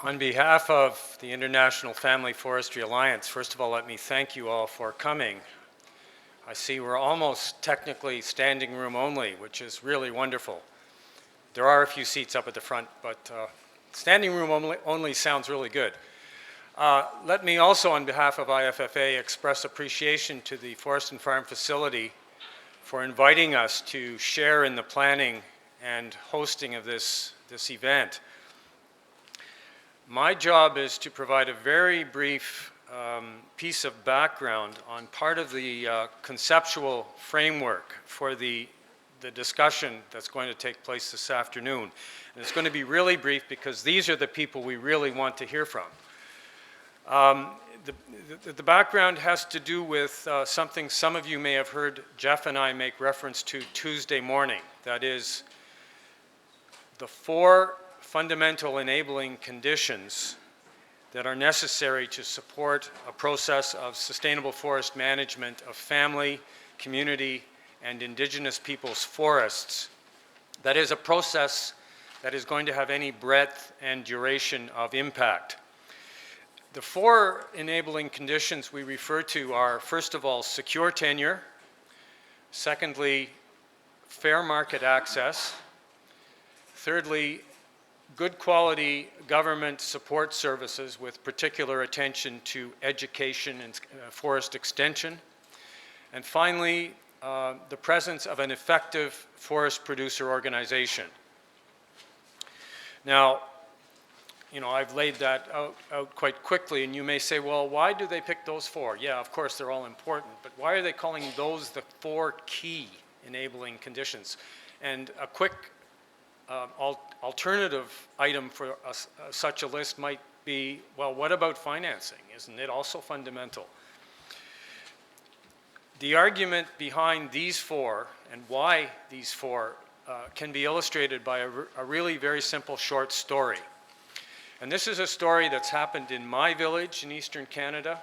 On behalf of the International Family Forestry Alliance, first of all, let me thank you all for coming. I see we're almost technically standing room only, which is really wonderful. There are a few seats up at the front, but standing room only sounds really good. Let me also, on behalf of IFFA, express appreciation to the Forest and Farm Facility for inviting us to share in the planning and hosting of this event. My job is to provide a very brief piece of background on part of the conceptual framework for the discussion that's going to take place this afternoon. And it's going to be really brief because these are the people we really want to hear from. The background has to do with something some of you may have heard Jeff and I make reference to Tuesday morning. That is the 4 fundamental enabling conditions that are necessary to support a process of sustainable forest management of family, community, and Indigenous peoples' forests. That is a process that is going to have any breadth and duration of impact. The 4 enabling conditions we refer to are, first of all, secure tenure, secondly, fair market access, thirdly, good quality government support services with particular attention to education and forest extension. And finally, the presence of an effective forest producer organization. Now, you know, I've laid that out quite quickly, and you may say, well, why do they pick those 4? Yeah, of course, they're all important, but why are they calling those the 4 key enabling conditions? And a quick alternative item for such a list might be, well, what about financing? Isn't it also fundamental? The argument behind these 4 and why these 4 can be illustrated by a really very simple short story. And this is a story that's happened in my village in Eastern Canada,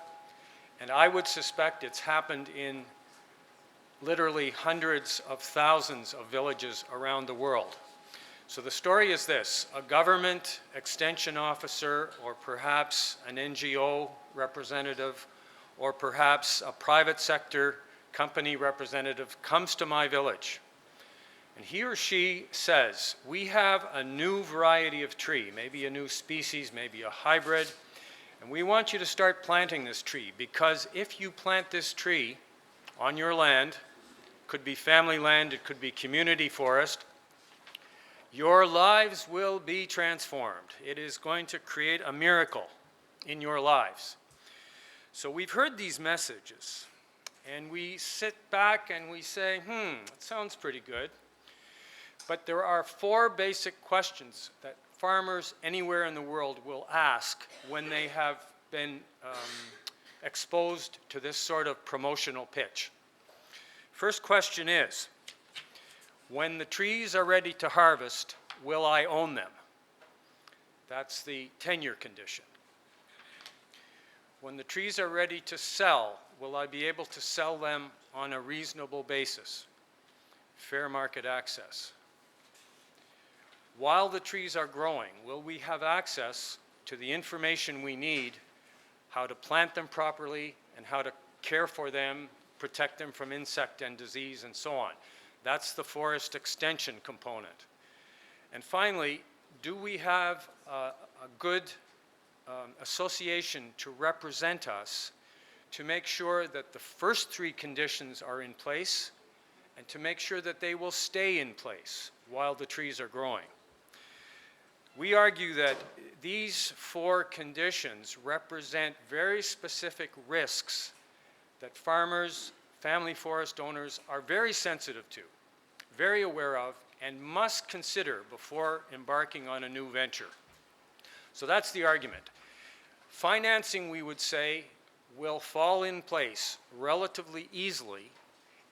and I would suspect it's happened in literally hundreds of thousands of villages around the world. So the story is this: a government extension officer, or perhaps an NGO representative, or perhaps a private sector company representative comes to my village. And he or she says, we have a new variety of tree, maybe a new species, maybe a hybrid, and we want you to start planting this tree, because if you plant this tree on your land, it could be family land, it could be community forest, your lives will be transformed. It is going to create a miracle in your lives. So we've heard these messages, and we sit back and we say, it sounds pretty good. But there are 4 basic questions that farmers anywhere in the world will ask when they have been exposed to this sort of promotional pitch. First question is, when the trees are ready to harvest, will I own them? That's the tenure condition. When the trees are ready to sell, will I be able to sell them on a reasonable basis? Fair market access. While the trees are growing, will we have access to the information we need, how to plant them properly and how to care for them, protect them from insect and disease and so on? That's the forest extension component. And finally, do we have a good association to represent us to make sure that the first 3 conditions are in place and to make sure that they will stay in place while the trees are growing? We argue that these 4 conditions represent very specific risks that farmers, family forest owners are very sensitive to, very aware of, and must consider before embarking on a new venture. So that's the argument. Financing, we would say, will fall in place relatively easily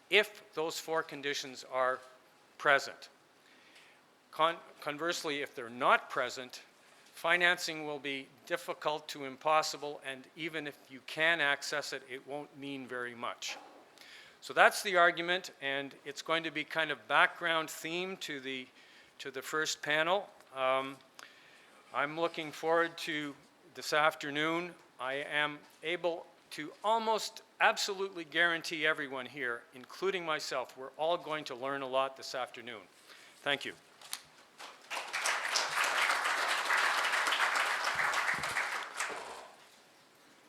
if those 4 conditions are present. Conversely, if they're not present, financing will be difficult to impossible, and even if you can access it, it won't mean very much. So that's the argument, and it's going to be kind of background theme to the first panel. I'm looking forward to this afternoon. I am able to almost absolutely guarantee everyone here, including myself, we're all going to learn a lot this afternoon. Thank you.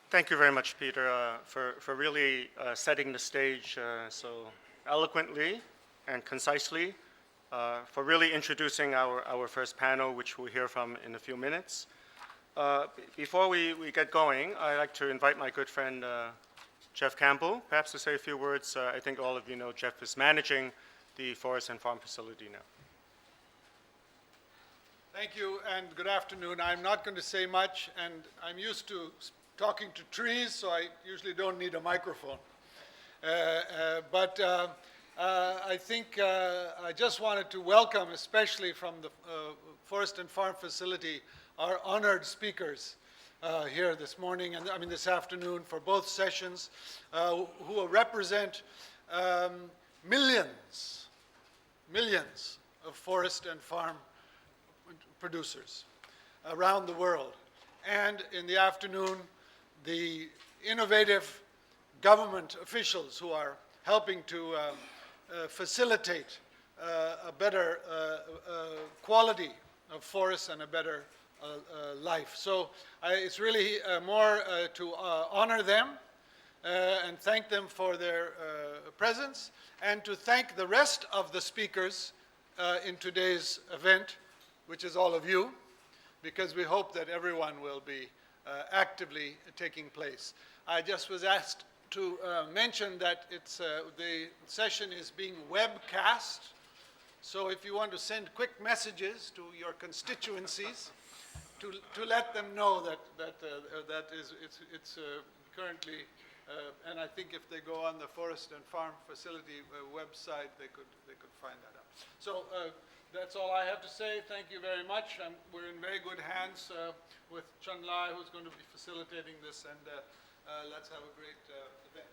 Thank you very much, Peter, for really setting the stage so eloquently and concisely, for really introducing our first panel, which we'll hear from in a few minutes. Before we get going, I'd like to invite my good friend Jeff Campbell, perhaps to say a few words. I think all of you know Jeff is managing the Forest and Farm facility now. Thank you, and good afternoon. I'm not going to say much, and I'm used to talking to trees, so I usually don't need a microphone. But I think I just wanted to welcome, especially from the Forest and Farm facility, our honored speakers here this morning, and I mean this afternoon for both sessions, who will represent millions of forest and farm producers around the world. And in the afternoon, the innovative government officials who are helping to facilitate a better quality of forests and a better life. So it's really more to honor them and thank them for their presence, and to thank the rest of the speakers in today's event, which is all of you, because we hope that everyone will be actively taking place. I just was asked to mention that it's, the session is being webcast, so if you want to send quick messages to your constituencies to let them know that it's currently, and I think if they go on the Forest and Farm Facility website, they could find that out. So that's all I have to say. Thank you very much. We're in very good hands with Chun Lai, who's going to be facilitating this, and let's have a great event.